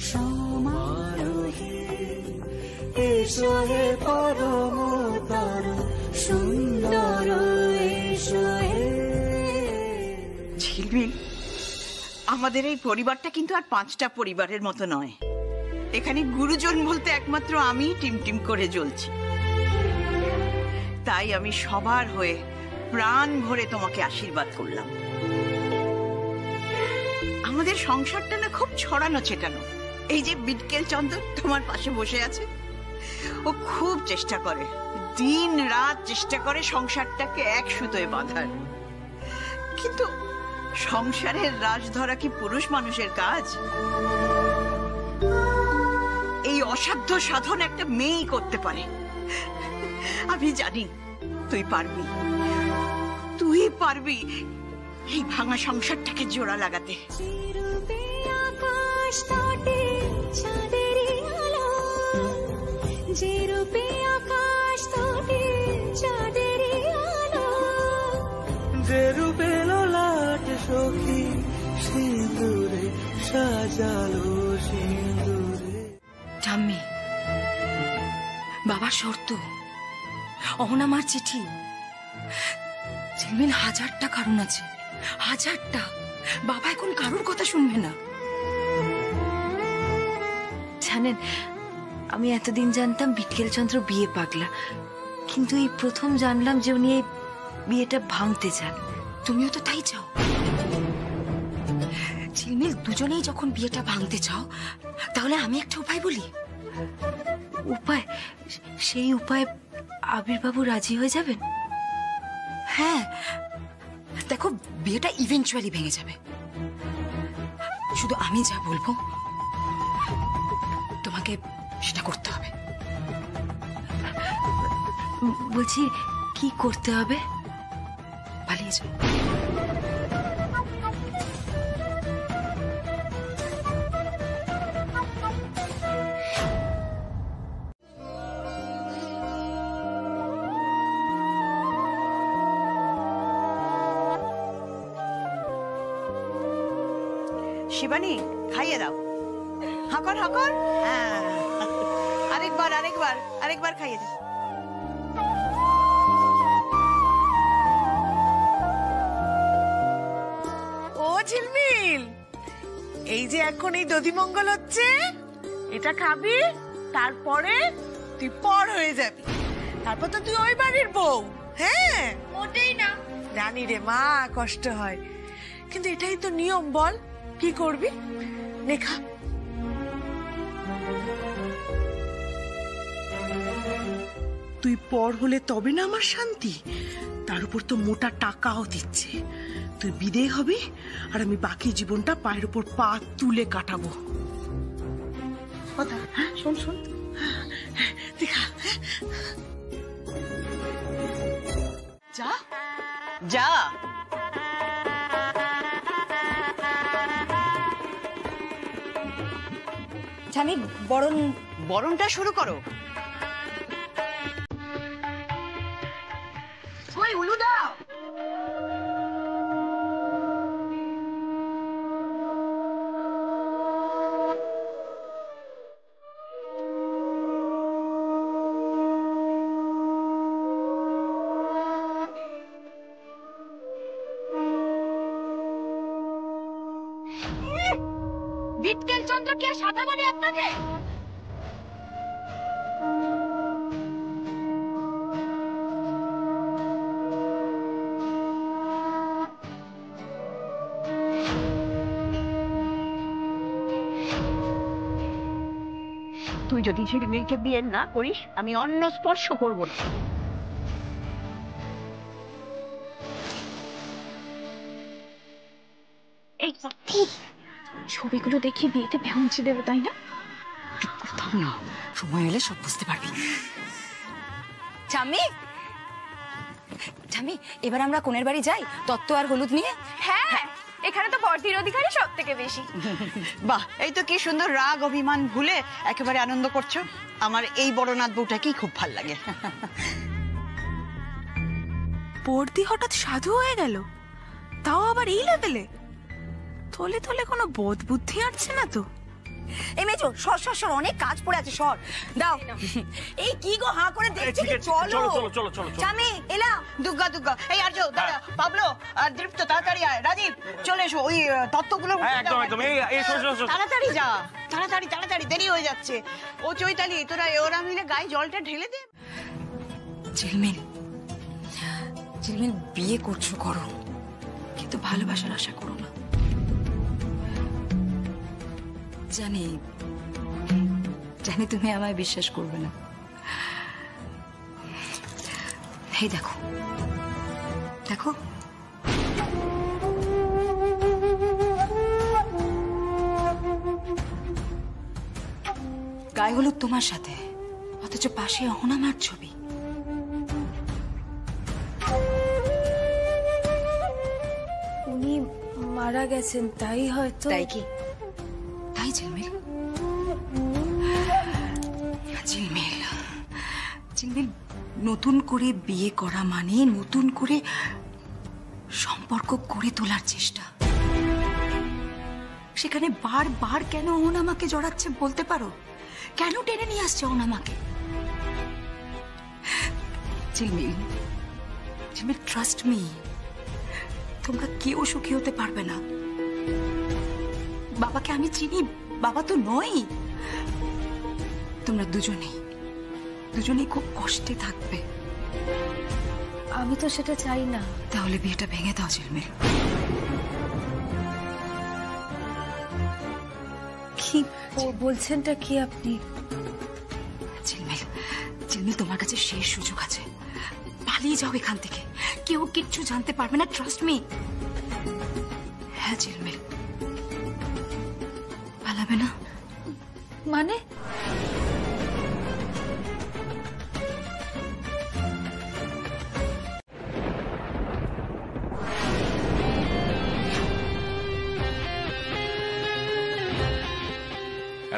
সমারোহে। এসো হে পরমতর সুন্দর, এসো হে। ঝিলমিল, আমাদের এই পরিবারটা কিন্তু আর 5টা পরিবারের মতো নয়। এখানে গুরুজন বলতে একমাত্র আমি টিমটিম করে জ্বলছি। তাই আমি সবার হয়ে প্রাণ ভরে তোমাকে আশীর্বাদ করলাম। আমাদের সংসারটা না খুব ছড়ানো ছেটানো। এই যে বিটকেল চন্দন তোমার পাশে বসে আছে, ও খুব চেষ্টা করে, দিন রাত চেষ্টা করে সংসারটাকে এক সুতোয় বাঁধার। কিন্তু সংসারের রাজ ধরা কি পুরুষ মানুষের কাজ? এই অসাধ্য সাধন একটা মেয়েই করতে পারে। আমি জানি তুই পারবি, তুই পারবি এই ভাঙা সংসারটাকে জোড়া লাগাতে। যে রূপে আকাশ তটে চাঁদের আলো, যে রূপে ললাট সখী সিঁদুরে সাজালো সিঁদুরে। ঠাম্মি, বাবার শর্ত, অহনামার চিঠি, ঝিলমিল 1000টা কারণ আছে, 1000টা। বাবা এখন কারোর কথা শুনবে না। জানেন, আমি এতদিন জানতাম বিটকেল চন্দ্র বিয়ে পাগলা, কিন্তু এই প্রথম জানলাম যে উনি এই বিয়েটা ভাঙতে চান। তুমিও তো তাই চাও। ঝিলমিল, দুজনেই যখন বিয়েটা ভাঙতে চাও, তাহলে আমি একটা উপায় বলি। উপায়? সেই উপায় আবিরবাবু রাজি হয়ে যাবেন? হ্যাঁ, দেখো বিয়েটা ইভেন্চুয়ালি ভেঙে যাবে, শুধু আমি যা বলবো আমাকে সেটা করতে হবে। বলছি কি করতে হবে? পালিয়ে যাও। শিবানী, খাইয়ে দাও। হাকর হাকর, হ্যাঁ, আরেকবার আরেকবার আরেকবার খাইয়ে দাও। ও ঝিলমিল, এই যে এখন এই দধিমঙ্গল হচ্ছে, এটা খাবি, তারপরে তুই পর হয়ে যাবি, তারপর তো তুই ওই বাড়ির বউ। হ্যাঁ, মোটেই না। জানি রে মা, কষ্ট হয়, কিন্তু এটাই তো নিয়ম। বল কি করবি, নে খা। তুই পর হলে তবে না আমার শান্তি, তার উপর তো মোটা টাকাও দিচ্ছে। তুই বিদেয় হবি আর আমি বাকি জীবনটা পায়ের উপর পা তুলে কাটাবো। কথা, হ্যাঁ, শোন শোন, দেখা যা যা। আমি বরণটা শুরু করো। ওই উলু দাও। বিটকেল চন্দ্র কি আর সাদা মানে আপনাকে? তুই যদি ঝিলমিলকে বিয়ে না করিস, আমি অন্য স্পর্শ করব না। এই ছবিগুলো দেখি বিয়েতে ভেঙচি দেবে, তাই না? কোথাও না, সময় হলে সব বুঝতে পারবি। চামি, চামি, এবার আমরা কোনের বাড়ি যাই তত্ত্ব আর হলুদ নিয়ে। হ্যাঁ, এখানে তো বর্ধির অধিকারী সব থেকে বেশি। বাহ, এই তো কি সুন্দর রাগ অভিমান ভুলে একেবারে আনন্দ করছো। আমার এই বড়নাথ বউটাকেই খুব ভাল লাগে। বর্দি হঠাৎ সাধু হয়ে গেল, তাও আবার এই লেভেলে। তলে তলে কোনো বোধ বুদ্ধি আসছে না তো। এই মেজো, সর সর সর, অনেক কাজ পড়ে আছে, সর দাও। এই কি গো হাঁ করে দেখছো কি? চলো চলো চলো চলো। চামি, এলা। দুর্গা দুর্গা, এই আর্য, দাদা, পাবলো আর দীপ্ত, তাড়াতাড়ি আয়। রাজীব, চলে এসো, ওই তত্ত্বগুলো তাড়াতাড়ি যা, তাড়াতাড়ি তাড়াতাড়ি, দেরি হয়ে যাচ্ছে। ও চৈতালি, তোরা ওরা মিলে গায়ে জলটা ঢেলে দে। ঝিলমিল, ঝিলমিল, বিয়ে করছো করো, কিন্তু ভালোবাসার আশা করো না। জানি জানি তুমি আমায় বিশ্বাস করবে না। এই দেখো দেখো, গায়ে হলুদ তোমার সাথে, অথচ পাশে অহনামার ছবি। উনি মারা গেছেন, তাই হয়তো। তাই কি? তাই ঝিলমিল, ঝিলমিল, ঝিলমিল, নতুন করে বিয়ে করা মানে নতুন করে সম্পর্ক গড়ে তোলার চেষ্টা। সেখানে বারবার কেন অহনামাকে জড়াচ্ছে বলতে পারো? কেন টেনে নিয়ে আসছে অহনামাকে? ঝিলমিল, ঝিলমিল, ট্রাস্ট মি, তোমরা কেউ সুখী হতে পারবে না। বাবাকে আমি চিনি, বাবা তো নয়। তোমরা দুজনেই খুব কষ্টে থাকবে। আমি তো সেটা চাই না। তাহলে বিয়েটা ভেঙে দাও ঝিলমিল। কি বলছেনটা কি আপনি? ঝিলমিল, ঝিলমিল, তোমার কাছে শেষ সুযোগ আছে, পালিয়ে যাও এখান থেকে, কেউ কিচ্ছু জানতে পারবে না, ট্রাস্ট মি। হ্যাঁ ঝিলমিল, পালাবে না? মানে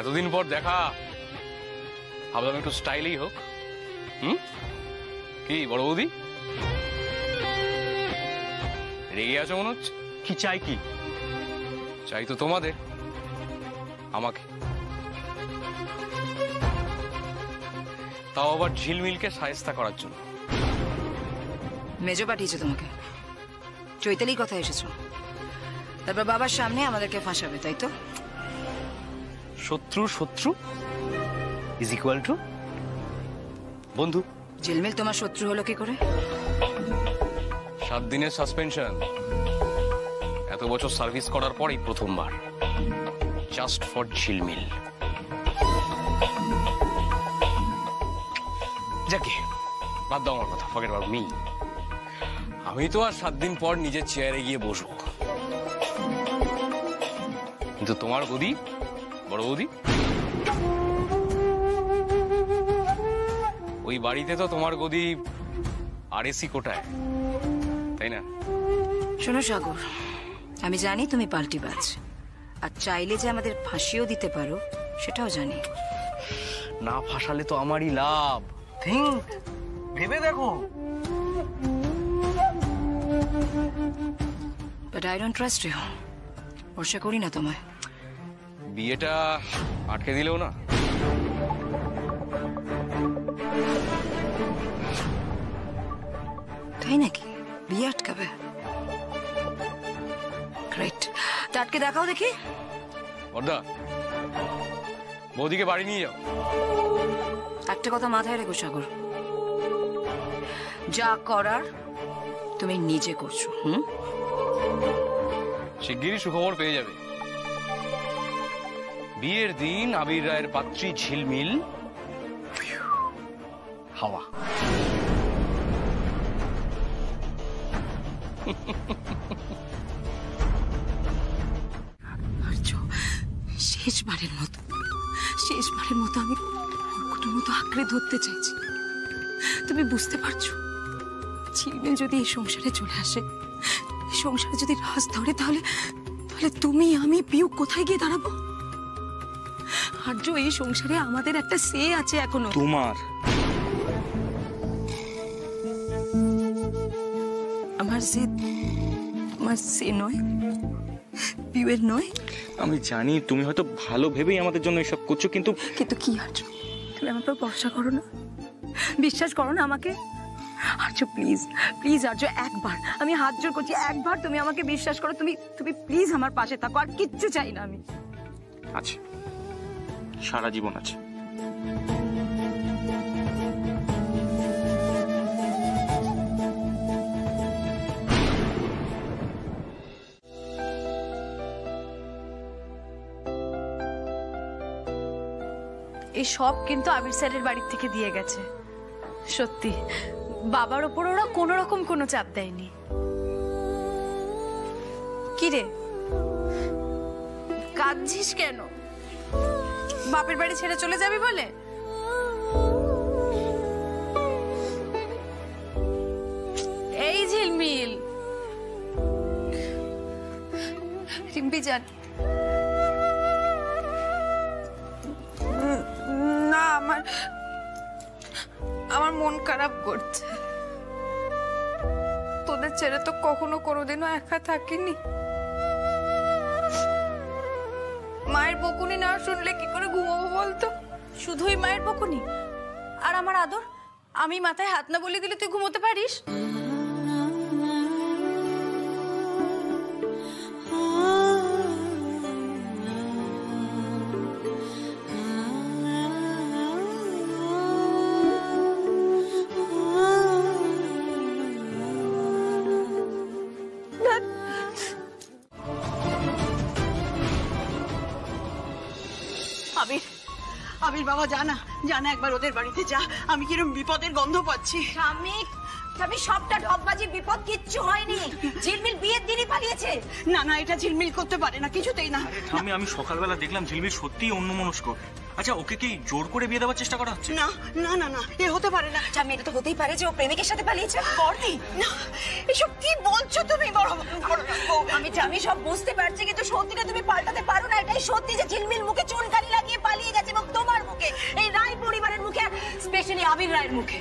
এতদিন পর দেখা, ভাবলাম একটু স্টাইলই হোক। কি বড় বৌদি, রেগে আছো মনে হচ্ছে? কি চাই? কি চাই তো তোমাদের, আমাকে, তাও আবার ঝিলমিলকে সায়স্তা করার জন্য। মেজো পাঠিয়েছে তোমাকে, চৈতালির কথা এসেছো, তারপর বাবার সামনে আমাদেরকে ফাঁসাবে, তাই তো? শত্রু শত্রু ইজ ইকুয়াল টু বন্ধু। ঝিলমিল তোমার শত্রু হলো কি করে? 7 দিনের সাসপেনশন, এত বছর সার্ভিস করার পরেই প্রথমবার, জাস্ট ফর ঝিলমিল। যাকে বাদ দাও আমার কথা, ফরগেট অ্যাবাউট মি। আমি তো আর 7 দিন পর নিজের চেয়ারে গিয়ে বসবো, কিন্তু তোমার বৌদি, বড় বৌদি, ওই বাড়িতে তো তোমার গদি আর এসি কোটায়, তাই না? শোনো সাগর, আমি জানি তুমি পাল্টিবাজ, আর চাইলে যে আমাদের ফাঁসিও দিতে পারো সেটাও জানি। না ফাঁসালে তো আমারই লাভ। থিঙ্ক, ভেবে দেখো। But I don't trust you, ভরসা করি না তোমায়। বিয়েটা আটকে দিলেও না। তাই নাকি? বিয়ে আটকাবে? গ্রেট, তা আটকে দেখাও দেখি। বর্দা, বৌদিকে বাড়ি নিয়ে যাও। একটা কথা মাথায় রেখো সাগর, যা করার তুমি নিজে করছো। শিগগিরই সুখবর পেয়ে যাবে। বিয়ের দিন আবির রায়ের পাত্রী ঝিলমিল হাওয়া। শেষবারের মতো আমি অর্কটের মতো আঁকড়ে ধরতে চাইছি। তুমি বুঝতে পারছো, ঝিলমিল যদি এই সংসারে চলে আসে, এই সংসারে যদি রাজ ধরে, তাহলে তুমি, আমি, পিউ কোথায় গিয়ে দাঁড়াবো? আর্য, এই সংসারে আমাদের একটা সে আছে এখনো। তোমার আমার সে নয়, পিউয়ের নয়। আমি জানি তুমি হয়তো ভালো ভেবেই আমাদের জন্য এসব করছো, কিন্তু কি আর্য, তুমি আমার উপর ভরসা করো না? বিশ্বাস করো না আমাকে? আর্য প্লিজ আর্য, একবার আমি হাত জোর করছি, একবার তুমি আমাকে বিশ্বাস করো। তুমি প্লিজ আমার পাশে থাকো, আর কিচ্ছু চাই না আমি। আছে, সারা জীবন আছে। এই সব কিন্তু আবির স্যারের বাড়ির থেকে দিয়ে গেছে। সত্যি বাবার ওপর ওরা কোনো রকম কোনো চাপ দেয়নি। কি রে, কাঁদছিস কেন? বাপের বাড়ি ছেড়ে চলে যাবি বলে? এই ঝিলমিল, রিম্পি জান, না আমার মন খারাপ করছে। তোদের ছেড়ে তো কখনো কোনোদিনও একা থাকিনি। মায়ের বকুনি না শুনলে কি করে ঘুমাবো বলতো? শুধুই মায়ের বকুনি আর আমার আদর, আমি মাথায় হাত না বলে দিলে তুই ঘুমোতে পারিস? আবির বাবা, জানা একবার ওদের বাড়িতে যা, আমি কিরম বিপদের গন্ধ পাচ্ছি। আমি সবটা ঢপবাজি, বিপদ কিচ্ছু হয়নি। ঝিলমিল বিয়ের দিনই পালিয়েছে। না, এটা ঝিলমিল করতে পারে না, কিছুতেই না। আমি সকালবেলা দেখলাম ঝিলমিল সত্যিই অন্যমনস্ক। আচ্ছা, ওকে কি জোর করে বিয়ে দেওয়ার চেষ্টা করা হচ্ছে? না না না না, এ হতে পারে না। যা মেয়েটা তো হতেই পারে যে ও প্রেমিকের সাথে পালিয়েছে। বর্দি, না, এসব কি বলছো তুমি? আমি সব বুঝতে পারছি, কিন্তু সত্যিটা তুমি পাল্টাতে পারো না। এটাই সত্যি যে ঝিলমিল মুখে চুনকালি লাগিয়ে পালিয়ে গেছে, এবং তোমার মুখে, এই রায় পরিবারের মুখে, স্পেশালি আবির রায়ের মুখে।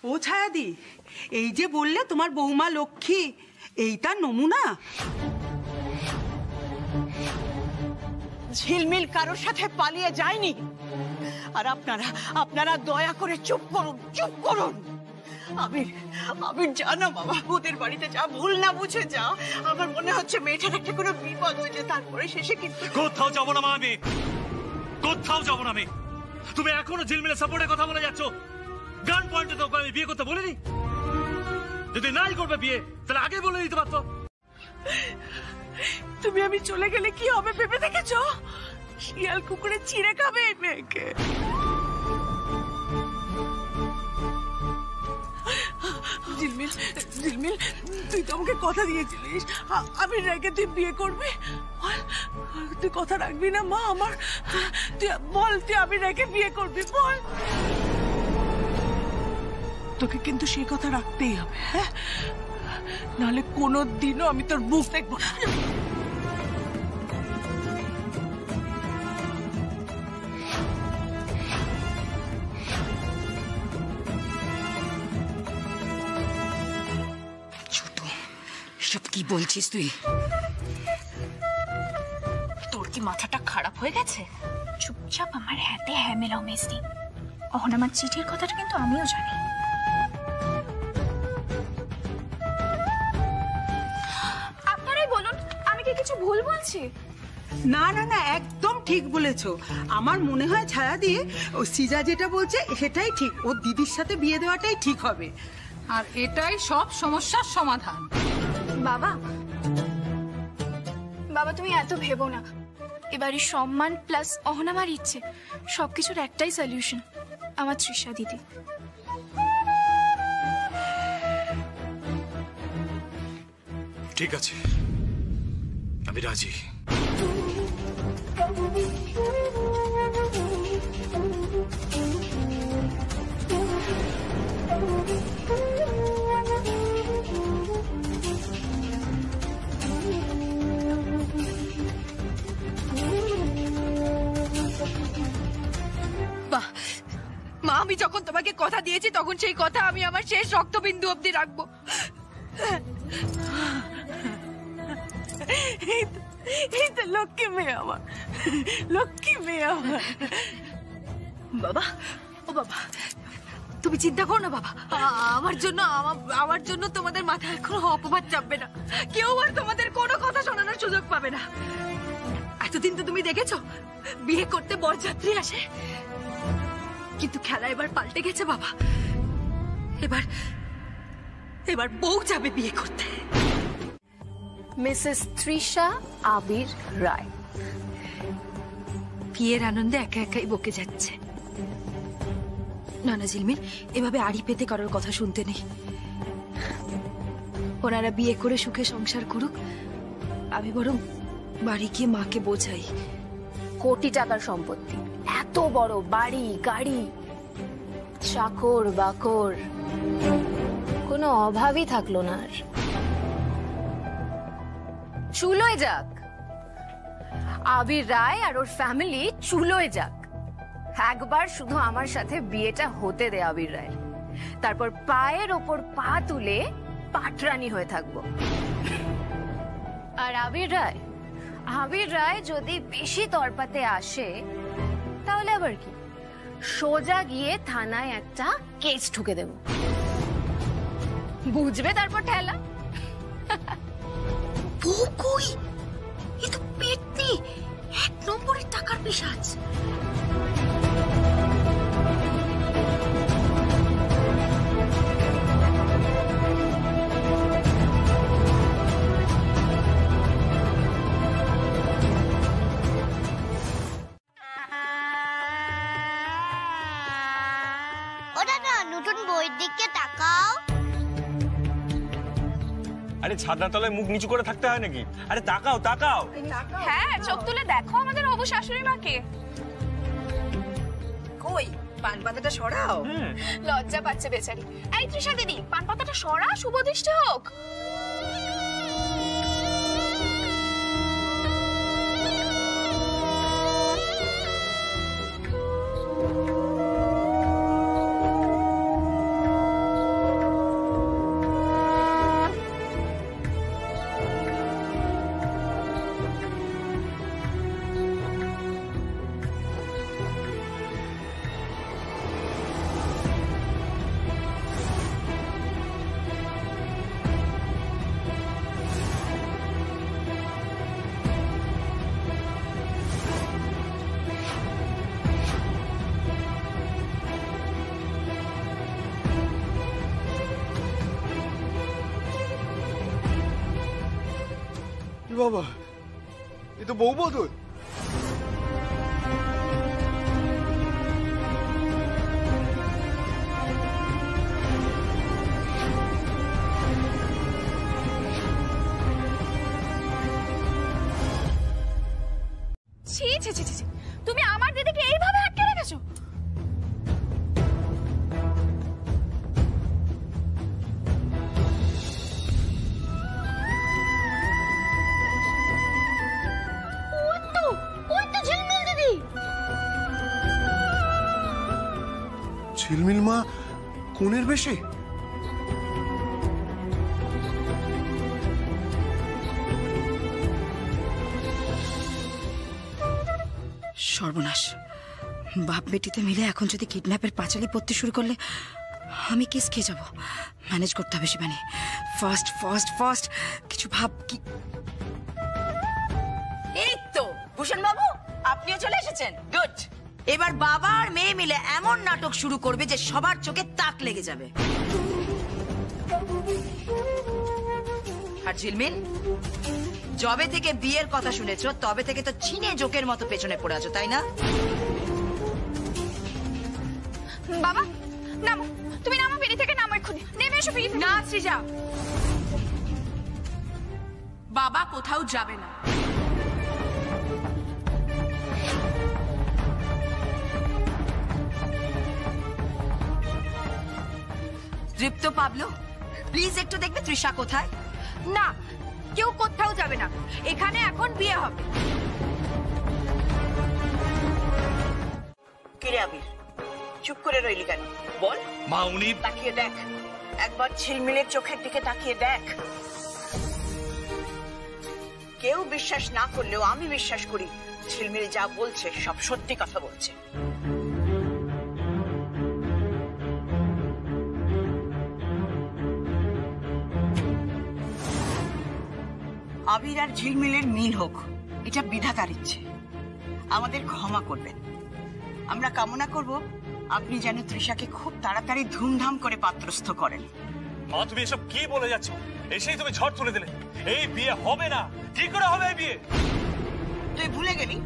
ও ছায়াদি, এই যে বললে তোমার বৌমা লক্ষ্মী, এই তার নমুনা? ঝিলমিল কারোর সাথে পালিয়ে যায়নি। আর আপনারা দয়া করে চুপ করুন, চুপ করুন। আবির জানো বাবা, ওদের বাড়িতে যা, ভুল না বুঝে যা। আমার মনে হচ্ছে মেয়েটার একটা কোনো বিপদ হয়েছে, তারপরে শেষে কিন্তু কোথাও যাবো না মা, আমি কোথাও যাবো না। আমি তুমি এখনো ঝিলমিলের সাপোর্টে কথা বলে যাচ্ছ। গান পয়েন্টে তো আমি বিয়ে করতে বলিনি। যদি নাই করবে বিয়ে, তাহলে আগে বলে দিতে পারতো। তুমি আমি চলে গেলে কি হবে ভেবে দেখেছো? শিয়াল কুকুরে ছিঁড়ে খাবে এই মেয়েকে। ঝিলমিল, ঝিলমিল, তুই তো আমাকে কথা দিয়েছিলিস আবির রায়কে তুই বিয়ে করবি। তুই কথা রাখবি না মা আমার? তুই বল, তুই আবির রায়কে বিয়ে করবি, বল। তোকে কিন্তু সেই কথা রাখতেই হবে, হ্যাঁ? নাহলে কোনোদিনও আমি তোর মুখ দেখবো না। ছোট, সব কি বলছিস তুই? তোর কি মাথাটা খারাপ হয়ে গেছে? চুপচাপ আমার হাতে হ্যাঁ মেলাও মেজদি। অহনামার চিঠির কথাটা কিন্তু আমিও জানি। আপনারাই বলুন, আমি কি কিছু ভুল বলছি? না না না, একদম ঠিক বলেছো। আমার মনে হয় ছায়া দিয়ে ও সিজা যেটা বলছে সেটাই ঠিক। ওর দিদির সাথে বিয়ে দেওয়াটাই ঠিক হবে, আর এটাই সব সমস্যার সমাধান। বাবা, বাবা তুমি এত ভেবো না। এবারে সম্মান প্লাস অহনামার ইচ্ছে, সবকিছুর একটাই সলিউশন, আমার তৃষা দিদি। ঠিক আছে, আমি রাজি। মা, আমি যখন তোমাকে কথা দিয়েছি তখন সেই কথা আমি আমার শেষ রক্তবিন্দু অবধি রাখবো। এই তো লক্ষ্মী মেয়ে আমার, লক্ষ্মী মেয়ে আমার। বাবা, ও বাবা, তুমি চিন্তা করো না বাবা। আমার জন্য তোমাদের মাথায় কোনো অপবাদ চাপবে না। কেউ আর তোমাদের কোনো কথা শোনানোর সুযোগ পাবে না। এতদিন তো তুমি দেখেছো বিয়ে করতে বরযাত্রী আসে, কিন্তু খেলা এবার পাল্টে গেছে বাবা। এবার বউ যাবে বিয়ে করতে। মিসেস তৃষা আবির রায় বিয়ের আনন্দে একা একাই বকে যাচ্ছে। না না ঝিলমিল, এভাবে আড়ি পেতে কারোর কথা শুনতে নেই। ওনারা বিয়ে করে সুখে সংসার করুক, আমি বরং বাড়ি গিয়ে মাকে বোঝাই। কোটি টাকার সম্পত্তি, এত বড় বাড়ি গাড়ি, চাকর বাকর, কোনো অভাবই থাকলো না আর। চুলোয় যাক, আবির রায় আর ওর ফ্যামিলি চুলোয় যাক। একবার শুধু আমার সাথে বিয়েটা হতে দে আবির রায়, তারপর পায়ের ওপর পা তুলে পাটরানি হয়ে থাকবো। আর আবির রায় যদি বেশি তরপাতে আসে, তাহলে আবার কি, সোজা গিয়ে থানায় একটা কেস ঠুকে দেব, বুঝবে তারপর ঠেলা। বউ কই? এ তো পেটনি, 1 নম্বরের টাকার পিশাচ। ওটা না নতুন বইয়ের দিকে তাকাও। আরে ছাদনা তলায় মুখ নিচু করে থাকতে হয় নাকি? আরে তাকাও তাকাও। হ্যাঁ, চোখ তুলে দেখো আমাদের হবু শাশুড়ি মাকে। কই পান পাতাটা সরাও। লজ্জা পাচ্ছে বেচারি। এই তৃষা দিদি, পান পাতাটা সরা, শুভ দৃষ্টি হোক। বাবা, এ তো বউ বদল। ছি ছি ছি ছি, তুমি আমার দিদিকে এইভাবে আটকে রেখেছো? ঝিলমিল মা কোনের বেশে? সর্বনাশ, বাপ বেটিতে মিলে এখন যদি কিডন্যাপের পাঁচালি পড়তে শুরু করলে আমি কেস খেয়ে যাব। ম্যানেজ করতে হবে শিবানী। ফার্স্ট ফার্স্ট ফার্স্ট কিছু ভাব। কি এই তো ভূষণ বাবু, আপনিও চলে এসেছেন। গুড। এবার বাবা আর মেয়ে মিলে এমন নাটক শুরু করবে যে সবার চোখে তাক লেগে যাবে। আর ঝিলমিল, যবে থেকে বিয়ের কথা শুনেছো তবে থেকে তো চিনে জোকের মতো পেছনে পড়ে আছো, তাই না? বাবা নামো, তুমি নামো, বেরি থেকে নামো এক্ষুনি। নেমে এসো প্লিজ। না সৃজা, বাবা কোথাও যাবে না। তৃপ্ত, পাবলো প্লিজ একটু দেখবে তৃষা কোথায়। না, কেউ কোথাও যাবে না, এখানে এখন বিয়ে হবে। কিরে আবির, চুপ করে রইলি কেন? বল। মা উনি তাকিয়ে দেখ, একবার ঝিলমিলের চোখের দিকে তাকিয়ে দেখ। কেউ বিশ্বাস না করলেও আমি বিশ্বাস করি ঝিলমিল যা বলছে সব সত্যি কথা বলছে। আবির আর ঝিলমিলের মিল হোক, এটা বিধাতার ইচ্ছে। আমাদের ক্ষমা করবেন। আমরা কামনা করব আপনি যেন তৃষাকে খুব তাড়াতাড়ি ধুমধাম করে পাত্রস্থ করেন। মা তুমি এসব কি বলে যাচ্ছ? এসেই তুমি ঝড় তুলে দিলে। এই বিয়ে হবে না। কি করে হবে এই বিয়ে? তুই ভুলে গেলি,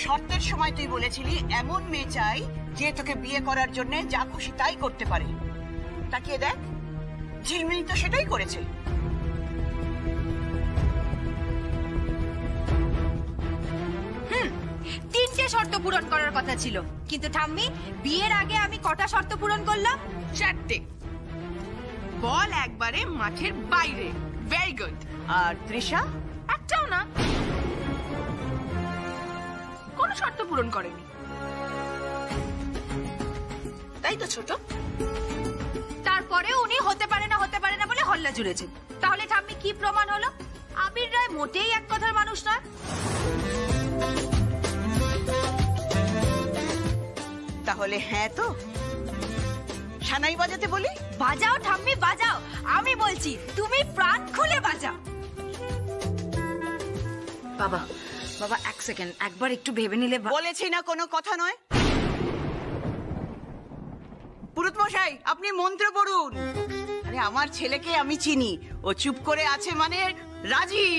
শর্তের সময় তুই বলেছিলি এমন মেয়ে চাই যে তোকে বিয়ে করার জন্য যা খুশি তাই করতে পারে। তাকিয়ে দেখ, ঝিলমিল তো সেটাই করেছে। তিনটে শর্ত পূরণ করার কথা ছিল, কিন্তু ঠাম্মি বিয়ের আগে আমি কটা শর্ত পূরণ করলাম? 4টে। বল একবারে মাঠের বাইরে। Very good. আর তৃষা? একটাও না, কোনো শর্ত পূরণ করেনি। তাই তো ছোট। তারপরে উনি হতে পারে না বলে হল্লা জুড়েছেন। তাহলে ঠাম্মি কি প্রমাণ হলো আবির রায় মোটেই এক কথার মানুষ নয়? তাহলে হ্যাঁ তো সানাই বাজাতে বলি? বাজাও ঠাম্মি বাজাও, আমি বলছি তুমি প্রাণ খুলে বাজাও। বাবা বাবা এক সেকেন্ড, একবার একটু ভেবে নিলে বলেছি না কোনো কথা নয়। পুরোহিত মশাই আপনি মন্ত্র পড়ুন। আরে আমার ছেলেকে আমি চিনি, ও চুপ করে আছে মানে রাজি।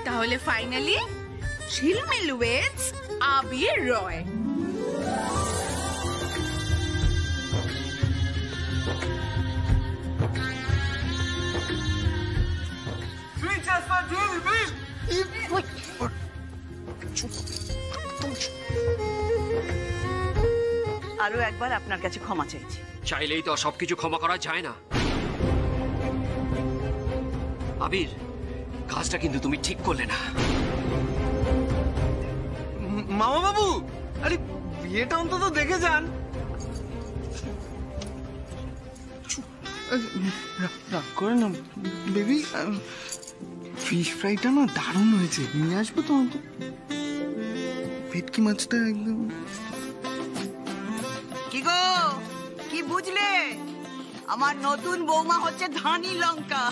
তাহলে ফাইনালি ঝিলমিল ওয়েটস আবির রয়। আরো একবার আপনার কাছে ক্ষমা চাইছি। চাইলেই তো সবকিছু ক্ষমা করা যায় না। আবির, কাজটা কিন্তু তুমি ঠিক করলে না। মামা বাবু, আরে বিয়েটা অন্তত দেখে যান। রাগ করে না বেবি, ফিশ ফ্রাইটা না দারুণ হয়েছে, নিয়ে আসবো তো অন্তত। ভেটকি মাছটা একদম। কি গো, কি বুঝলে? আমার নতুন বৌমা হচ্ছে ধানি লঙ্কা।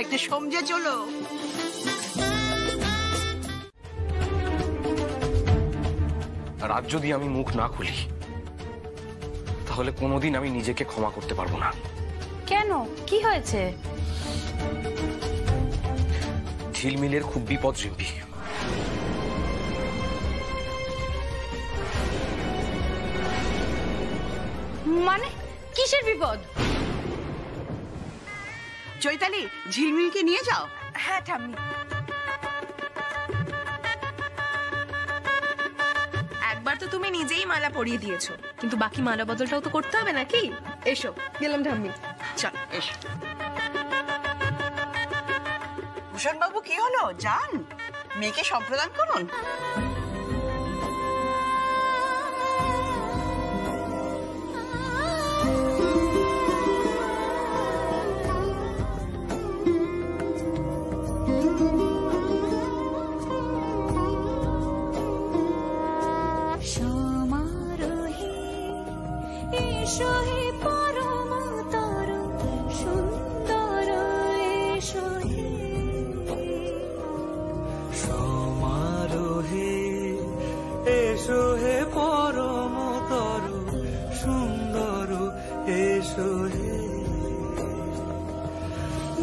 একটু সমঝে চলো। আর আজ যদি আমি মুখ না খুলি তাহলে কোনোদিন আমি নিজেকে ক্ষমা করতে পারবো না। কেন, কি হয়েছে? ঝিলমিলের খুব বিপদ রিম্পি। মানে কিসের বিপদ? চৈতালি, ঝিলমিলকে নিয়ে যাও। হ্যাঁ ঠাম্মি। একবার তো তুমি নিজেই মালা পরিয়ে দিয়েছো, কিন্তু বাকি মালা বদলটাও তো করতে হবে নাকি? এসো, গেলাম ঠাম্মি। চল এসো। ভূষণ বাবু কি হলো, যান মেয়েকে সম্প্রদান করুন। এসো হে পরম তরু সুন্দর, এসো হে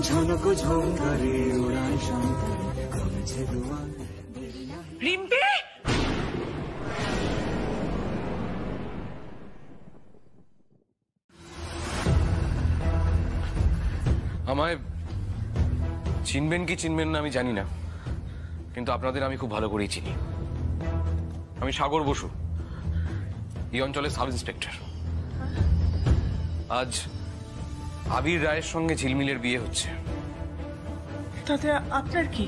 ঝনক ঝঙ্কারে উড়ায় শঙ্কর কমেছে দুয়ার। রিম্পি, আমায় চিনবেন কি চিনবেন না আমি জানি না, কিন্তু আপনাদের আমি খুব ভালো করেই চিনি। আমি সাগর বসু, এই অঞ্চলের সাব ইন্সপেক্টর। আজ আবির রায়ের সঙ্গে ঝিলমিলের বিয়ে হচ্ছে। তাতে আপনার কি?